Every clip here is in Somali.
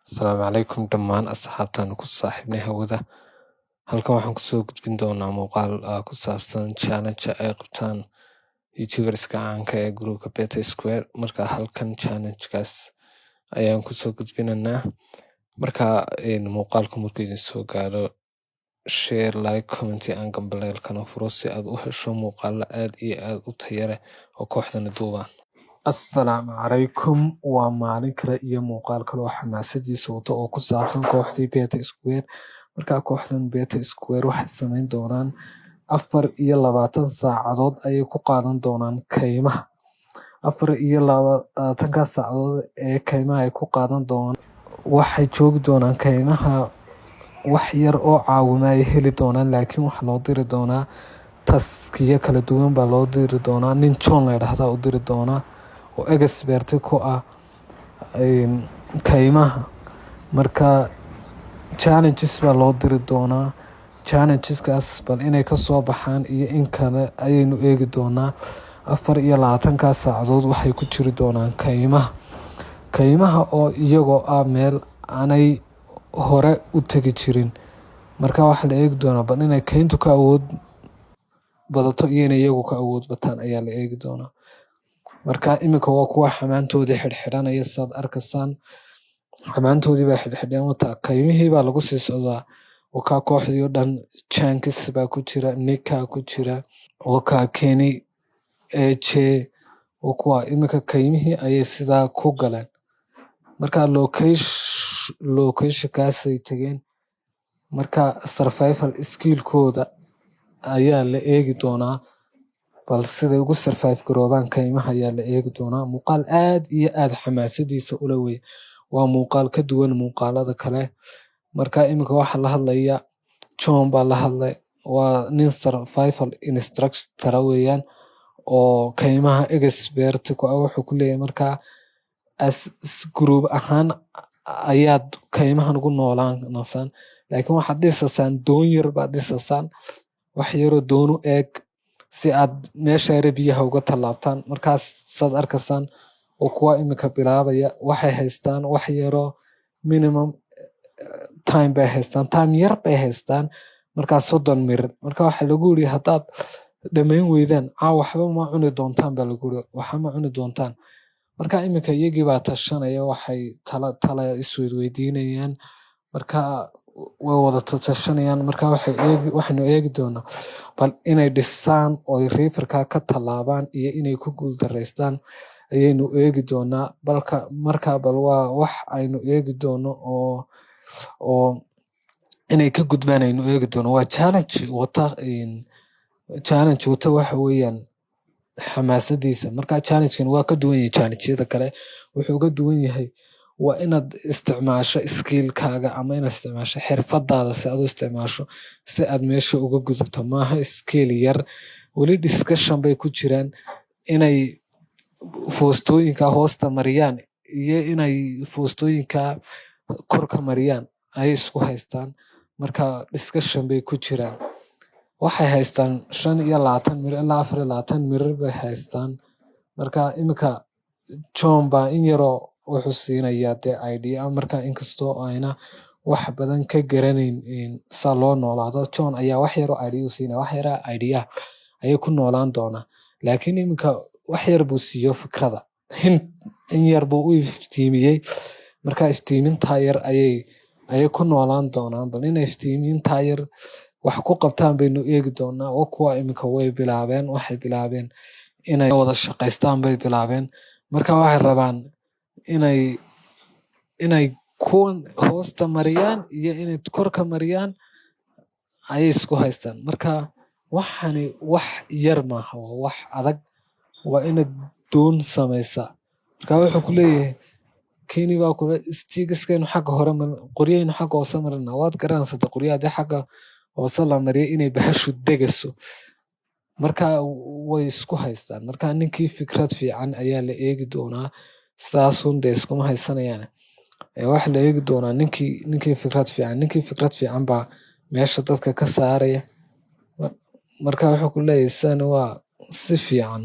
Asalaamu calaykum dhammaan asxaabtaan ku saaxiibnay hawada. Halkan waxaan kusoo gudbin doonaa muuqaal ku saabsan challenge ay qabtaan youtuberska caanka ee gruupka Beta Square. Marka halkan challenge-kaas ayaan kusoo gudbinaynaa. Marka muuqaalku markuu idin soo gaaro share, like, comment aan gambaleelkana furo si aad u hesho muuqaalo aad iyo aad u tayo leh oo kooxdana duubaan. Assalaamu calaykum, waa maalin kale iyo muuqaal kale oo xamaasadiisa wato oo ku saabsan kooxdii Beta Square. Markaa kooxdan Beta Square waxay samayn doonaan 24 saacadood ayay ku qaadan doonaan kaymaha. 24 saacadood ee kaymaha ay ku qaadan doonaan waxay joogi doonaan kaymaha. Wax yar oo caawimo ay heli doonaan, laakiin waxa loo diri doonaa taskiyo kala duwan baa loo diri doonaa. Nin John la yidhaahdaa u diri doonaa oo expert ku ah kaymaha. Marka challenges baa loo diri doonaa. Challengeskaas bal inay ka soo baxaan iyo in kale ayaynu eegi doonaa. 24 saacadood waxay ku jiri doonaan kaymaha oo iyagoo ah meel aanay hore u tegi jirin. Marka waxa la eegi doonaa bal inay kayntu ka awood badato iyo inay iyagu ka awood bataan ayaa la eegi doonaa. Marka iminka waa kuwa xamaantoodii xidhxidhanaya saad arkaysaan. Xamaantoodii baa xidhxidhan wataa. Kaymihii baa lagu sii socdaa. Wakaa kooxdii oo dhan Chankis baa ku jira, Nika ku jira, wakaa Kenny, AJ, kuwa iminka kaymihii ayay sidaa ku galeen. Marka location-kaasay tageen. Marka survival skill-kooda ayaa la eegi doonaa. Bal siday ugu survive garoobaan kaymaha ayaa la eegi doonaa. Muuqaal aad iyo aad xamaasadiisa ula wey. Waa muuqaal ka duwan muuqaalada kale. Marka iminka waxa la hadlaya John baa la hadlay. Waa nin survival instructor weeyaan oo kaymaha expert ku ah. Wuxuu ku leeyahay markaa as group ahaan ayaad kaymahan ugu noolaanaysaan, laakiin waxaad dhisasaan doon yar baad dhisasaan, wax yaroo doon u eeg si aad meesha yare biyaha uga tallaabtaan. Markaas saad arkaysaan oo kuwa iminka bilaabaya waxay haystaan wax yaroo minimum time bay haystaan. Time yar bay haystaan. Markaa 30 mirir. Marka waxa lagu yiri haddaad dhamayn weydaan waxba ma cuni doontaan baa lagu yiri. Waxa ma cuni doontaan. Marka iminka iyagii baa tashanaya, waxay tala isweydiinayaan. Marka way wada tashanayaan. Marka waxaynu eegi doonaa bal inay dhisaan oo riverka ka tallaabaan iyo inay ku guul dareystaan ayaynu eegi doonaa. Marka bal waa wax aynu eegi doono oo inay ka gudbaan aynu eegi doono. Waa challenge wata waxa weeyaan xamaasadiisa. Marka challenge-kan waa ka duwan yahay challenge-yada kale. Wuxuu ka duwan yahay waa inaad isticmaasho skill-kaaga ama inaad isticmaasho xirfadaada si aad u isticmaasho si aad meesha uga gudubto. Maaha skill yar. Weli discussion bay ku jiraan inay foostooyinka hoosta mariyaan iyo inay foostooyinka korka mariyaan ayay isku haystaan. Marka discussion bay ku jiraan. Waxay haystaan 25 mirir ilaa 24 mirir bay haystaan. Marka iminka John baa in yaroo wuxuu siinayaa dee idea. Marka inkastoo ayna wax badan ka garanayn saa loo noolaado, John ayaa wax yaroo idea u siinaya. Wax yaraa idea ayay ku noolaan doonaa. Laakiin iminka wax yar buu siiyo fikrada. In yar buu u iftiimiyey. Marka iftiimintaa yar ayay ku noolaan doonaan. Bal inay iftiimintaa yar wax ku qabtaan baynu eegi doonaa. Oo kuwa iminka way bilaabeen. Waxay bilaabeen inay wada shaqaystaan bay bilaabeen. Marka waxay rabaan inay kuwan hoosta mariyaan iyo inay korka mariyaan ayay isku haystaan. Marka waxani wax yar maaha, waa wax adag. Waa inaad doon samaysaa. Marka wuxuu ku leeyahay Kenny baa kule stickskaynu xagga hore qoryaynu xagga hoose marina. Waad garanaysaa qoryaha hadii xagga hoose la mariyo inay bahashu degayso. Marka way isku haystaan. Marka ninkii fikrad fiican ayaa la eegi doonaa. Sidaasun dee iskuma haysanayaan. Waxa la eegi doonaa ninkii fikrad fiican baa meesha dadka ka saaraya. Marka wuxuu ku leeyahay san waa si fiican.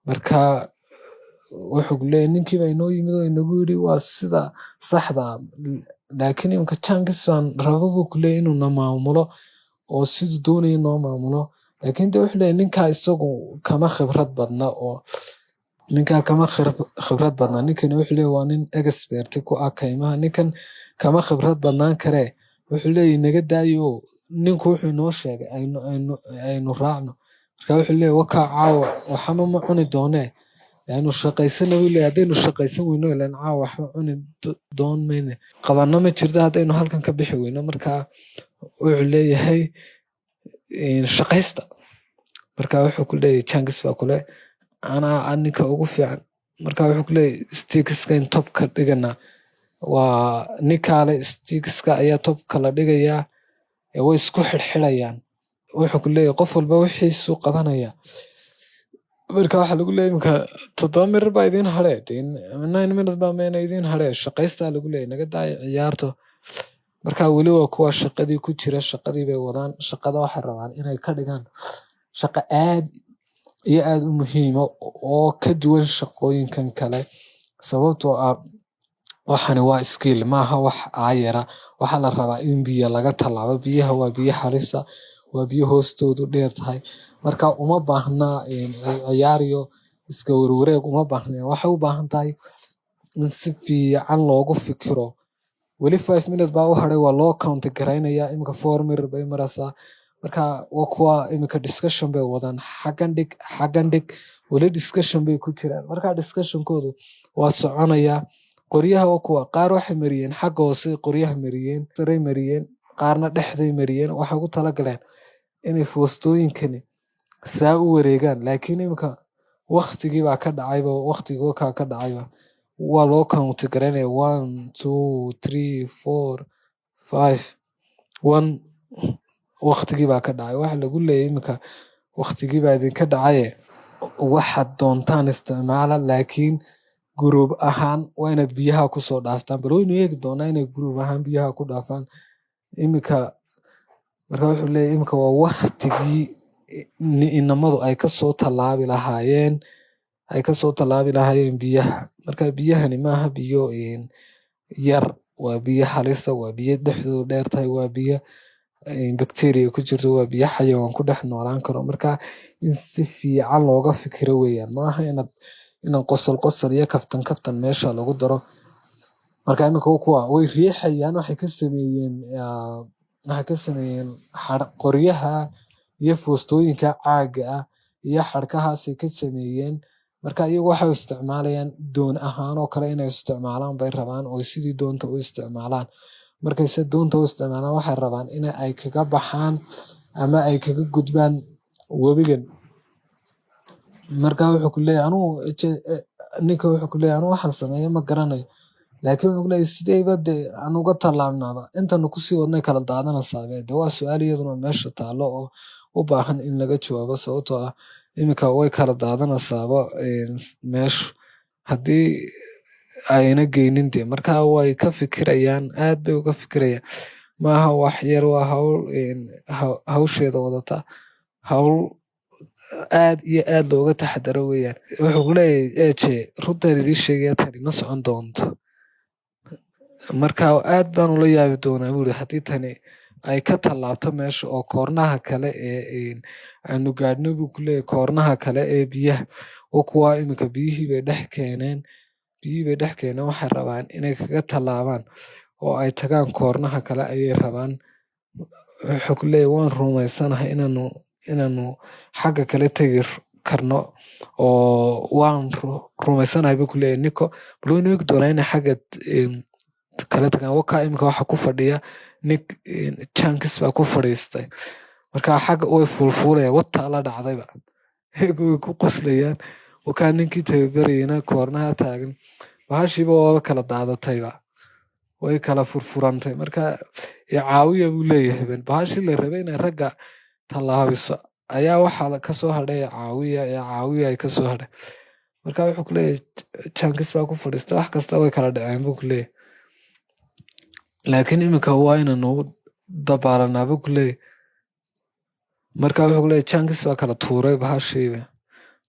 Marka wuxuu kuleeyahay ninkii baa inoo yimid oo inagu yidhi waa sida saxda laakiin iminka Changis baan rabo buu kuleeyahay inuu na maamulo oo siduu doonaya noo maamulo laakiin de wuxuu leeyahay ninkaa isagu kama khibrad badna oo ninkani wuxuu leeyahay waa nin expert ku ah kaymaha ninkan kama khibrad badnaan karee wuxuu leeyahay naga daayo ninku wuxuu inoo sheegay aynu raacno marka wuxuu leeyahay wakaa caawa waxama ma cuni doonee aynu shaqaysana wuu leeyahay haddaynu shaqaysan weyno ilaan caawa waxba cuni doon mayne qabanno ma jirto haddaynu halkan ka bixi weyno marka wuxuu leeyahay shaqaysta marka wuxuu ku leeyahay Changis baa kule anaa ninka ugu fiican marka wuxuu ku leeyahay sticks-ka in top ka dhigana waa ninkaale sticks-ka ayaa top kala dhigayaa way isku xirxirayaan wuxuu ku leeyahay qof walba wixiisu qabanaya marka waxaa lagu leeyahay imika 7 mirir baa idiin hadhee 9 minutes baa meena idiin hadhee shaqaystaa lagu leeyahay naga daaya ciyaarto marka weli waa kuwa shaqadii ku jira shaqadii bay wadaan shaqada waxay rabaan inay ka dhigaan shaqo aad iyo aad u muhiima oo ka duwan shaqooyinkan kale sababtoo ah waxani waa skill maaha wax aayara waxaa la rabaa in biyo laga tallaabo biyaha waa biyo halisa waa biyo hoostoodu dheer tahay marka uma baahna ciyaariyo iska warwareeg uma baahna waxay u baahan tahay in si fiican loogu fikiro weli 5 minutes baa u hadhay waa loo count garaynaya imika 4 mirir bay maraysaa marka waa kuwa imika discussion bay wadaan xaggan dhig weli discussion bay ku jiraan marka discussionkoodu waa soconaya qoryaha waa kuwa qaar waxay mariyeen xagga hoose qoryaha mariyeen saray mariyeen qaarna dhexday mariyeen waxay ugu talagaleen inay foostooyinkani saa u wareegaan laakiin imika waqtigii baa ka dhacayba waqtigii wakaa ka dhacayba waa loo count garaynaya 1 2 3 4 5 1 waqtigii baa ka dhacay waxa lagu leeyahay imika waqtigii baa idinka dhacaye waxaad doontaan isticmaala laakiin group ahaan waa inaad biyaha kusoo dhaaftaan bal waynu eegi doonaa inay group ahaan biyaha ku dhaafaan imika marka wuxuu leeyahay imika waa waqtigii inamadu ay kasoo tallaabi lahaayeen biyaha marka biyahani maaha biyo yar waa biyo halisa waa biyo dhexdoodu dheer tahay waa biyo bacteria ku jirto waa biyo xayawaan ku dhex noolaan karo marka in si fiican looga fikiro weeyaan maaha inaan qosol iyo kaftan meesha lagu daro marka imika kuwa way riixayaan waxay ka sameeyeen qoryaha iyo foostooyinka caaga ah iyo xadhkahaasay ka sameeyeen marka iyagu waxay isticmaalayaan doon ahaan oo kale inay isticmaalaan bay rabaan oo sidii doonta u isticmaalaan markayse doonta u isticmaalaan waxay rabaan in ay kaga baxaan ama ay kaga gudbaan webigan marka wuxuu ku leeyahay anu waxaan sameeyo ma garanayo laakiin wuxuu ku leeyahay sideyba de aan uga tallaabnaaba intanu kusii wadnay kala daadanaysaa de waa su-aal iyaduna meesha taalo oo u baahan in laga jawaabo sababtoo ah imika way kala daadanaysaaba meeshu haddii ayna geynin de marka way ka fikirayaan aad bay uga fikirayaan maaha wax yar waa hawsheeda wadata hawl aad iyo aad looga taxadaro weeyaan wuxuu ku leeyahay eje runtaan idiin sheegaya tani ma socon doonto marka aad baan ula yaabi doonaa buuri haddii tani ay ka tallaabto meesha oo koornaha kale ee aanu gaadhno buu ku leeyahay koornaha kale ee biyaha oo kuwa imika biyihii bay dhex keeneen waxay rabaan inay kaga tallaabaan oo ay tagaan koornaha kale ayay rabaan wuxuu ku leeyahay waan rumaysanahay inaanu xagga kale tegi karno oo waan rumaysanahay buu ku leeyahay niko bal waynu eegi doonaa inay xagga kale tagaan wakaa imika waxa ku fadhiya nik Changis baa ku fadhiistay marka xagga way fuulfuulayaan wataa la dhacdayba way ku qoslayaan wakaa ninkii tababarayana koornaha taagan bahashiiba waaba kala daadatayba way kala furfurantay marka caawiya buu leeyahay bahashii la rabay inay ragga tallaabiso ayaa waxaa kasoo hadhay caawiya ay kasoo hadhay marka wuxuu ku leeyahay Changis baa ku fadhiistay wax kasta way kala dhaceen buu ku leeyahay laakiin imika waa inanu dabaalanaa buu ku leeyahay marka wuxuu ku leeyahay Changis baa kala tuuray bahashiiba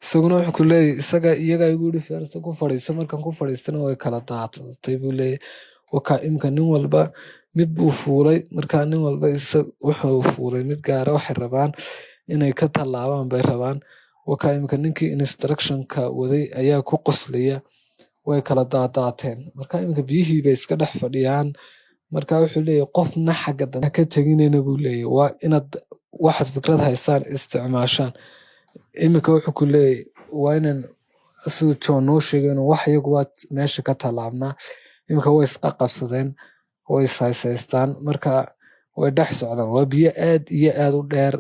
isaguna wuxuu ku leeyahay isaga iyagaa igu yidhi feerta ku fadhiiso, markan ku fadhiistana way kala daadatay buu leeyahay. Wakaa imika nin walba mid buu fuulay, markaa nin walba wuxuu fuulay mid gaara, waxay rabaan inay ka tallaabaan bay rabaan. Wakaa imika ninkii instructionka waday ayaa ku qoslaya, way kala daadaateen. Marka imika biyihii bay iska dhex fadhiyaan. Marka wuxuu leeyahay qofna xagga dambe ka teginayna buu leeyahay, waa inaad waxaad fikrad haysaan isticmaashaan. Imika wuxuu ku leeyahay waa inaan siduu John noo sheegay inuu wax iyagu waa meesha ka tallaabnaa. Imika way isqa qabsadeen, way ishayshaystaan, marka way dhex socdaan. Waa biyo aad iyo aad u dheer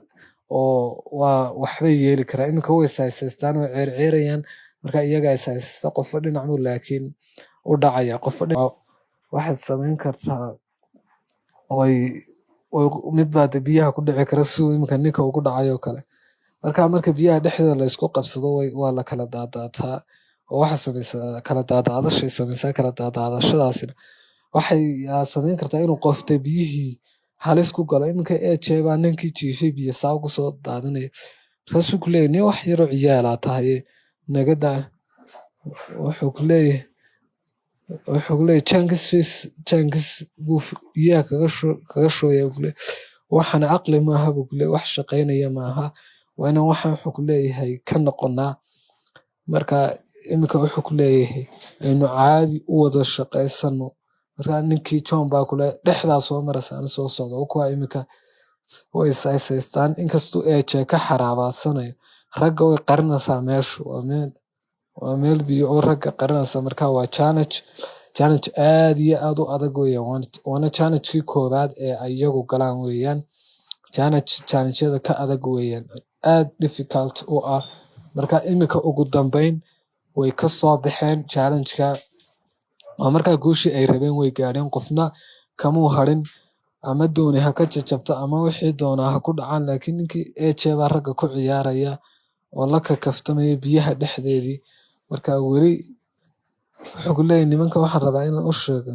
oo waa waxbay yeeli karaa. Imika way ishayshaystaan, way ceerceerayaan, marka iyagaa ishayshaysta, qofba dhinac buu laakiin u dhacaya. Qofba dhinac waxaad samayn kartaa mid baa dee biyaha ku dhici kara siduu imika ninka ugu dhacayo kale. Marka biyaha dhexdooda la isku qabsado waa la kala daadaataa oo waxa samaysaa kala daadaadashay samaysaa. Kala daadaadashadaasina waxay samayn kartaa inuu qof dee biyihii halis ku galo. Iminka baa ninkii jiifay biyo saa ugu soo daadinaya, markaasuu ku leeyahay nin wax yaroo ciyaalaa tahaye naga daa. wuxuu ku leeyahay jankis buu biyaha kaga shooyaa buu leeyahay. Waxana caqli maaha buu ku leeyahay, wax shaqaynaya maaha, waa inaan waxaan wuxuu ku leeyahay ka noqonaa. Marka imika wuxuu ku leeyahay aynu caadi u wada shaqaysano. Marka ninkii John baa kule dhexdaa soo maraysa ana soo socda. Kuwa imika way ishayshaytaan, inkastuu ka xaraabadsanayo, ragga way qarinaysaa meeshu. Waa meel biyo oo ragga qarinaysa. Marka waa challenge aad iyo aad u adag weeyaan. Waana challenge-kii koowaad ee ay iyagu galaan weeyaan. Challenge-yada ka adag weeyaan, aad difficult u ah. Marka imika ugu dambeyn way ka soo baxeen challenge-ka, oo markaa guushii ay rabeen way gaadheen. Qofna kamuu harin, ama dooni ha ka jajabto ama wixii doonaa ha ku dhacaan, laakiin ninkii baa ragga ku ciyaaraya oo la kakaftamaya biyaha dhexdeedii. Marka weli wuxuu ku leeyahay nimanka waxaan rabaa inaan u sheego.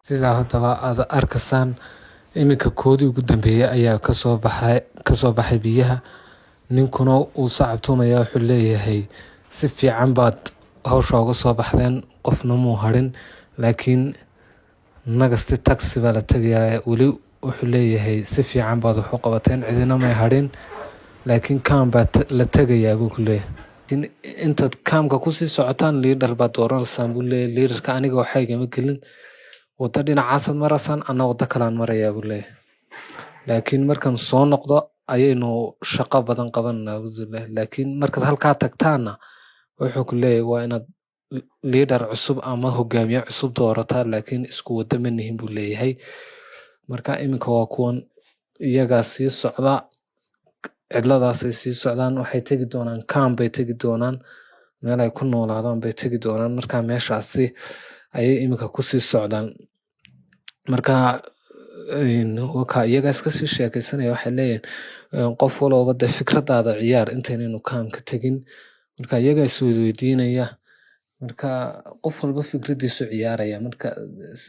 Sidaa haddaba aad arkaysaan, imika koodii ugu dambeeyay ayaa kasoo baxay biyaha. Ninkuna uu sacabtumaya, wuxuu leeyahay si fiican baad hawsha uga soo baxdeen, qofna muu harin. Laakiin nagasti taxi baa la tagayaa. Weli wuxuu leeyahay si fiican baad wax u qabateen, cidina may harin, laakiin kaam baa la tagayaa buu ku leeyahay. Intaad kaamka kusii socotaan liidar baad dooranaysaan buu leeyahay. Liidarka aniga waxaa igama gelin, wadda dhinacaasaad maraysaan, anna wadda kalaan marayaa buu leeyahay. Laakiin markaan soo noqdo ayaynu shaqo badan qabananaa buu leeyahay. Laakiin markaad halkaa tagtaana wuxuu ku leeyahay waa inaad liidar cusub ama hogaamiye cusub doorataa, laakiin isku wadda ma nihin buu leeyahay. Marka iminka waa kuwan iyagaa sii socda, cidladaasay sii socdaan. Waxay tegi doonaan kaam bay tegi doonaan, meel ay ku noolaadaan bay tegi doonaan. Marka meeshaasi ayay iminka kusii socdaan. Marka wakaa iyagaa iska sii sheekaysanaya. Waxay leeyihiin qof walooba dee fikradaada ciyaar intaynaynu kaamka tegin. Marka iyagaa isweydiinaya, marka qof walba fikradiisu ciyaaraya. Marka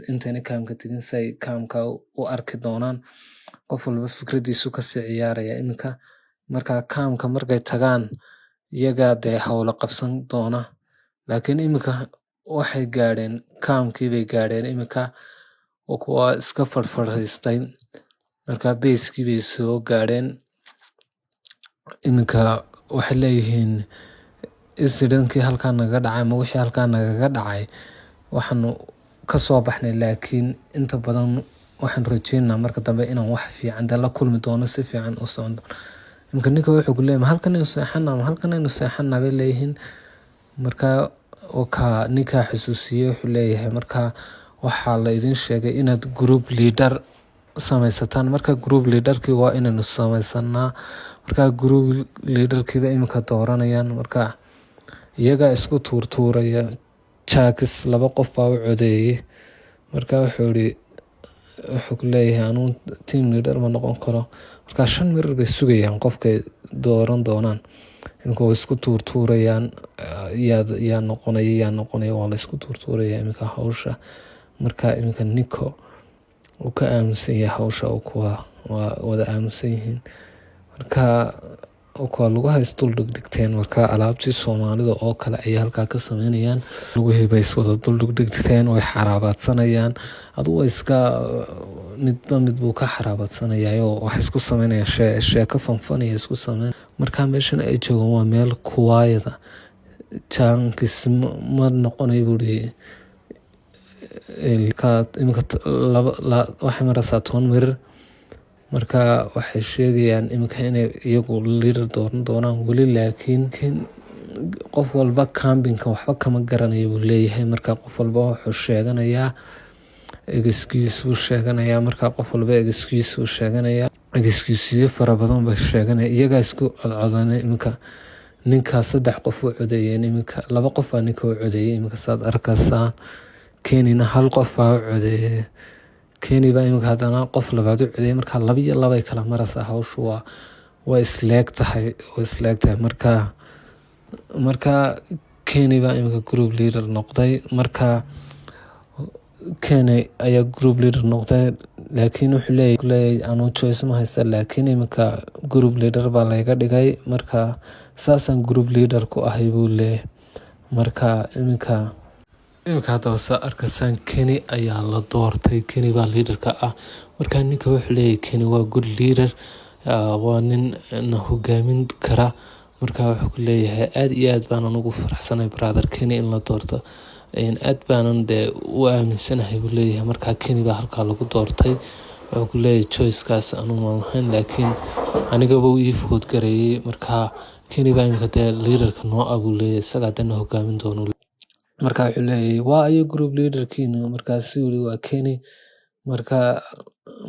intayna kaamka tegin say kaamka u arki doonaan, qof walba fikradiisu kasii ciyaaraya iminka. Marka kaamka markay tagaan iyagaa dee hawlo qabsan doona. Laakiin iminka waxay gaadheen kaamkii bay gaadheen. Iminka kuwa iska fadhiistay, marka beyskii bay soo gaadheen. Iminka waxay leeyihiin incident-kii halkaa nagaga dhacay ama wixii halkaa nagaga dhacay waxaanu ka soo baxnay, laakiin inta badan waxaan rajeynaa marka dambe inaan wax fiican dee la kulmi doono, si fiican u socon doono. Iminka ninka wuxuu ku leeyahay halkanaynu seexanaa bay leeyihiin. Marka wakaa ninkaa xusuusiyey wuxuu leeyahay marka waxaa la idin sheegay inaad group leader samaysataan. Marka group leaderkii waa inaynu samaysanaa. Marka group leaderkiiba iminka dooranayaan. Marka iyagaa isku tuurtuuraya. Jaakis 2 qof baa u codeeyey. Marka wuxuu ku leeyahay anuu team leader ma noqon karo. Marka 5 mirir bay sugayaan qofkay dooran doonaan. Iminka way isku tuurtuurayaan, yaa noqonaya waa la isku tuurtuuraya iminka hawsha. Marka iminka ninka uu ka aaminsan yahay hawsha, kuwa waa wada aaminsan yihiin. Marka kuwa lugaha isdul dhigteen marka alaabtii Soomaalida oo kale ay halkaa ka sameynayaan lugahay bay wada dul dhigteen way xaraabaadsanayaan aduu iska mid buu ka xaraabaadsanaya oo wax isku sameynaya sheeko fanfanaya isku sameyn marka meeshan ay joogaan waa meel kuwaayada chunks ma noqonay buri imika waxa marasa 10 mir marka waxay sheegayaan imika inay iyagu leader dooran doonaan wali laakiin qof walba campingka waxba kama garanayo buu leeyahay marka qof walba wuxuu sheeganayaa excuse sheeganaya marka qof walba excuse sheeganaya excuse fara badan ba sheeganaya iyaga isku codcodana imika ninka 3 qof u codeeyeen imika 2 qof baa ninka u codeeyay imika saad arkaysaa keenina 1 qof baa u codeeyay keeni baa imika hadana qof labaad u codeeyay marka 2 iyo 2 ay kala maraysaa hawshu waa isleegtahay marka keeni baa imika group leader noqday marka keeni ayaa group leader noqday laakiin wuxuu leeyahay anu choice ma haysta laakiin imika group leader baa laga dhigay marka saasan group leader ku ahay buu leeyahay marka imika hadda sa arkaysan keeni ayaa la doortay keeni baa leaderka ah marka ninka wuxuu leeyahay keeni waa good leader waa nin na hogaamin kara marka wuxuu leeyahay aad iyo aad baan ugu faraxsanahay brother keeni in la doorto aad baanan u aaminsanahay buu leeyahay marka keeni baa halkaa lagu doortay wuxuu leeyahay choice-kaas anu ma lahayn laakiin anigaba uu ii food gareeyay marka keeni baa imika leaderka noo abuu leeyahay isaga dana hogaamin doono marka wuxuu leeyahay waa ayo group leaderkiina markaas uu waa keeni marka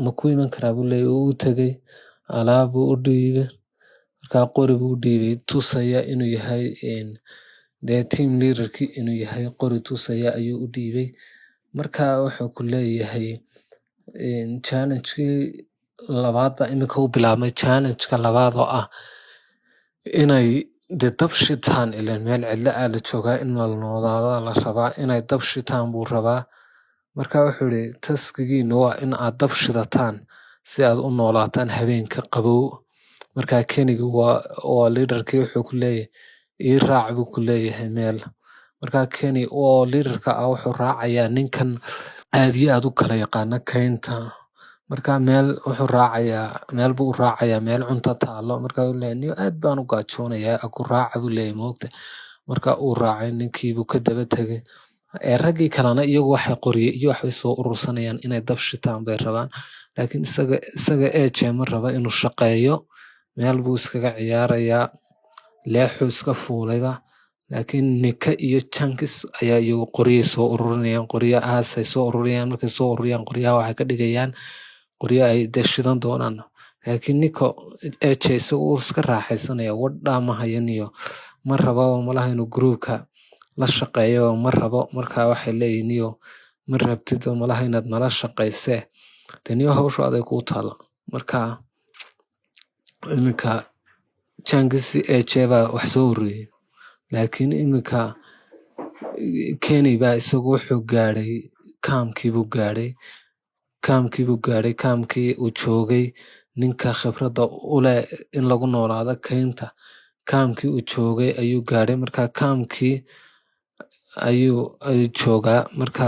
ma ku iman karaa buu leeyahay uu tagay alaab u dhiibay marka qori buu dhiibay tusaya inuu yahay team leaderki inuu yahay qori tusaya ayuu u dhiibay marka wuxuu ku leeyahay challenge-kii labaad baa imika u bilaabmay challenge-ka labaad oo ah inay dab shitaan ilaa meel cidla la joogaa in la noolaado la rabaa inay dab shitaan buu rabaa marka wuxuu yiri taskigiina waa in aad dab shidataan si aad u noolaataan habeenka qabow marka keeniga waa leaderkii wuxuu ku leeyahay ii raac buu ku leeyahay meel marka keeni oo leaderka ah wuxuu raacayaa ninkan aad iyo aad u kala yaqaana keenta marka meel buu raacayaa meel cunto taalo marka uu leeyahay aad baan u gaajoonayaa ku raaca buu leeyahay moogta marka uu raacay ninkii buu ka daba tagay raggii kalena iyagu waxay qoriyay iyo waxay soo urursanayaan inay dab shitaan bay rabaan laakiin isaga ma raba inuu shaqeeyo meel buu iskaga ciyaarayaa leexu iska fuulayba laakiin nika iyo chunks ayaa iyagu qoriyay soo ururinayaan qoriyahaasay soo ururiyaan markay soo ururiyaan qoryaha waxay ka dhigayaan qoryo ay shidan doonaan laakiin niko isagu uu iska raaxaysanaya wadhaa ma hayaniyo ma rabo malaha inuu groupka la shaqeeyo ma rabo marka waxay leeyihiin iyo ma rabtid malaha inaad nala shaqeysee taniyo hawshu aday ku taala marka imika chunks baa wax soo ururiyay laakiin imika keeni baa isagu wuxuu gaaray kaamkii buu gaaray uu joogay ninka khibradda u leh in lagu noolaado keenta kaamkii uu joogay ayuu gaaray marka kaamkii ayuu joogaa marka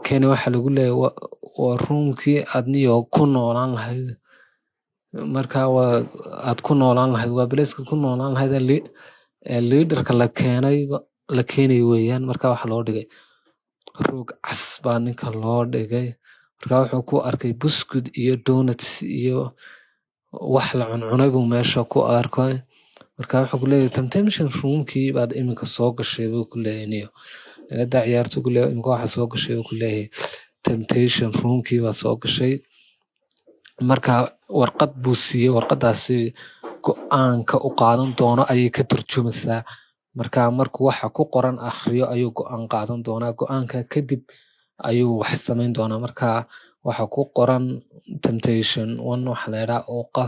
keeni waxa lagu leeyahay waa roomkii adniyo ku noolaan lahayd marka aad ku noolaan lahayd waa place ku noolaan lahayd leaderka la keenay weeyaan marka waxa loo dhigay roog cas baa ninka loo dhigay marka wuxuu ku arkay buskud iyo donuts iyo wax la cuncunay buu meesha ku arkay marka wuxuu ku leeyahay temptation roomkii baad imika soo gashay buu ku leeyahay laga ciyaarto ku leeyahay imika waxa soo gashay buu ku leeyahay temptation roomkii baad soo gashay marka warqad buu siiyay warqadaasi go'aanka u qaadan doono ayay ka turjumaysaa marka markuu waxa ku qoran akhriyo ayuu go'aan qaadan doonaa go'aanka kadib ayuu wax samayn doonaa marka waxa ku qoran temptation waxa la yiraahdaa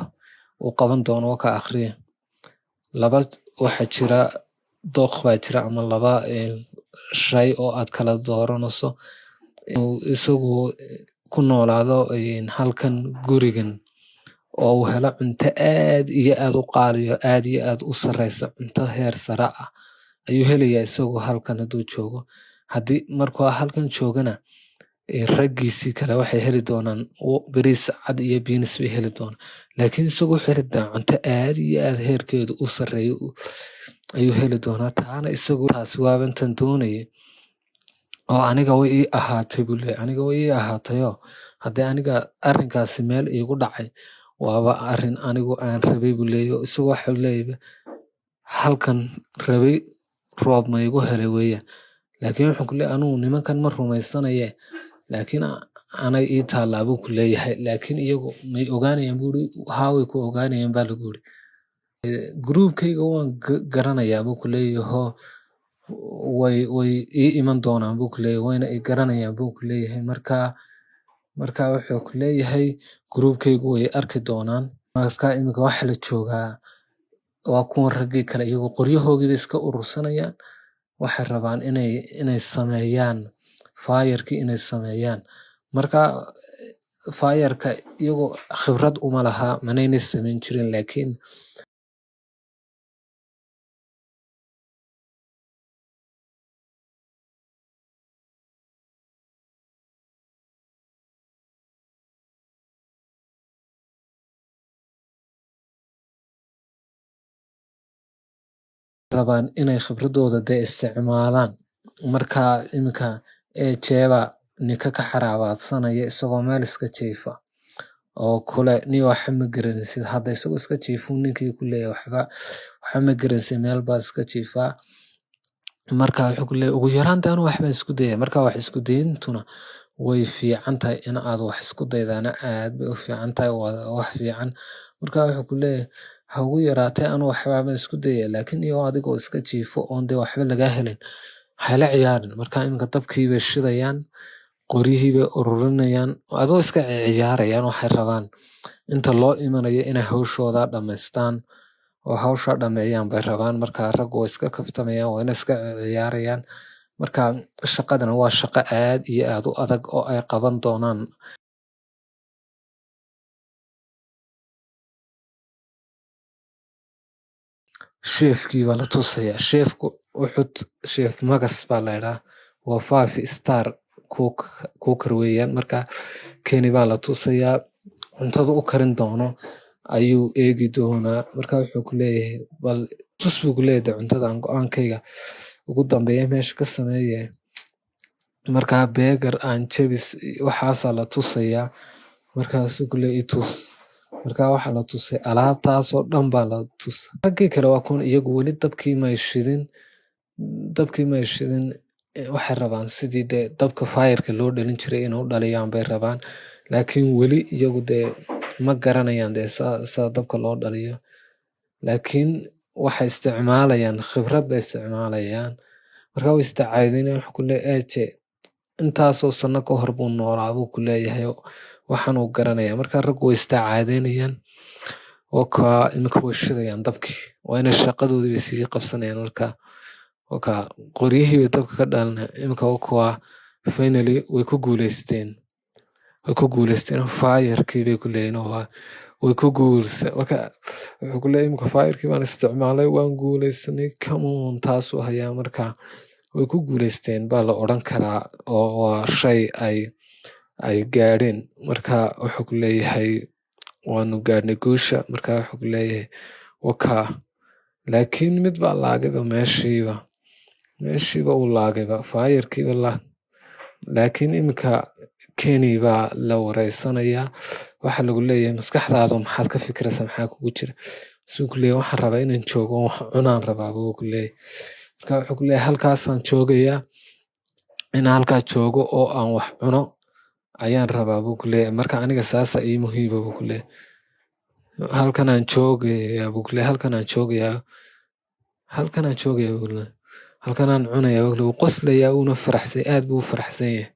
oo qaban doono ka akhriya laba waxa jira dooq baa jira ama laba shay oo aad kala dooranayso isagu ku noolaado halkan gurigan oo uu helo cunto aad iyo aad u qaaliyo, aad iyo aad u sareysa, cunto heer sare ah ayuu helayaa isagoo halkan hadduu joogo. Haddii markuu halkan joogana raggiisii kale waxay heli doonaan bariis cad iyo beans bay heli doonaan, laakiin isagoo heli doonaa cunto aad iyo aad heerkeedu u sareeyo ayuu heli doonaa. taana isagu taasi waabantan doonayay oo aniga way ii ahaatay buu leeyahay, aniga way ii ahaatayoo haddii aniga arrinkaasi meel iigu dhacay waaba arrin anigu aan rabay buu leeyahay. oo isagoo waxuu leeyahay halkan rabay roob ma igu helay weeyaan, laakiin wuxuu ku leeyahay anugu nimankan ma rumaysanaye, laakiin anay ii taallaa buu ku leeyahay. laakiin iyagu may ogaanayaan buu iri, haa way ku ogaanayaan baa lagu iri. Groupkayga waan garanayaa buu ku leeyahay, way ii iman doonaan buu ku leeyahay, wayna i garanayaan buu ku leeyahay. marka wuxuu ku leeyahay groupkaygu way arki doonaan. marka iminka waxa la joogaa waa kuwan raggii kale, iyagu qoryahoogii bay iska urursanayaan, waxay rabaan inay sameeyaan fayarkii inay sameeyaan. marka fayarka iyagu khibrad uma laha, manayna samayn jirin, laakiin rabaan inay khibradooda dee isticmaalaan. marka iminka jeeba ninka ka xaraabaadsanaya isagoo meel iska jiifa oo kule nin waxa ma garanaysid, hadda isagoo iska jiifuu ninkii ku leeyahay waxa ma garanaysid, meel baad iska jiifaa. marka wuxuu ku leeyahay ugu yaraanta anu waxbaan isku daya. marka wax isku dayintuna way fiican tahay, in aad wax isku daydaana aad bay u fiican tahay, waa wax fiican. marka wuxuu ku leeyahay ha ugu yaraatee anu waxbaan isku daya, laakiin iyo adigoo iska jiifo oon dee waxba lagaa helin hala ciyaarin. marka iminka dabkii bay shidayaan, qoryihii bay ururinayaan, adoo iska ciyaarayaan. waxay rabaan inta loo imanayo inay hawshooda dhammaystaan oo hawsha dhameeyaan bay rabaan. marka raggu way iska kaftamayaan, wayna iska ciyaarayaan. marka shaqadana waa shaqo aad iyo aad u adag oo ay qaban doonaan. sheefkii baa la tusayaa. sheefku sheef magas baa la idhaa, waa 5 star cooker weeyaan. marka keni baa la tusayaa, cuntada u karin doono ayuu eegi doonaa. marka wuxuu ku leeyahay bal tus buu ku leeyahay cuntada aan go-aankayga ugu dambeeya meesha ka sameeye. marka beegar aan jabis waxaasaa la tusayaa. markaasuu ku leeyahay itus. marka waxaa la tusay alaabtaasoo dhan baa la tusay. raggii kale waa kuwan iyagu weli dabkii may shidin. waxay rabaan sidii dee dabka fayarka loo dhalin jiray inay u dhaliyaan bay rabaan, laakiin weli iyagu dee ma garanayaan dee saa dabka loo dhaliyo. laakiin waxay isticmaalayaan khibrad bay isticmaalayaan. marka way istacaadinayaan. wuxuu ku leeyahay eje intaasoo sano ka hor buu noolaa buu ku leeyahay, waxaan uu garanaya. marka raggu way istacaadaynayaan oo iminka way shidayaan dabkii, waa inay shaqadoodii bay sii qabsanayaan. marka qoryihii bay dabka ka dhalinayaan. iminka kuwa finally way ku guuleysteen fayarkii bay ku leeyihin, way ku guuleysteen. marka wuxuu ku leeyahay iminka fayarkii baan isticmaalay, waan guuleysanay, kamoon taasuu hayaa. marka way ku guuleysteen baa la odhan karaa, oo waa shay ay gaadheen. marka wuxuu ku leeyahay waanu gaadhnay guusha. marka wuxuu ku leeyahay laakiin mid baa laagayba meeshiiba uu laagayba fayarkiiba laakiin iminka keni baa la wareysanayaa. waxa lagu leeyahay maskaxdaadu maxaad ka fikiraysaa, maxaa kugu jira? suu ku leeyahay waxaan rabaa inaan joogo, wax cunaan rabaa buu ku leeyahay. marka wuxuu ku leeyahay halkaasaan joogayaa, inaan halkaa joogo oo aan wax cuno ayaan rabaa buu ku leeyahay. marka aniga saasa ii muhiima buu ku leeyahay. halkanaan joogayaa buu ku leeyahay, halkanaan joogayaa buu ku leeyahay, halkanaan cunayaa buu ku leeyahay. wuu qoslayaa, uuna faraxsan, aad buu u faraxsan yahay.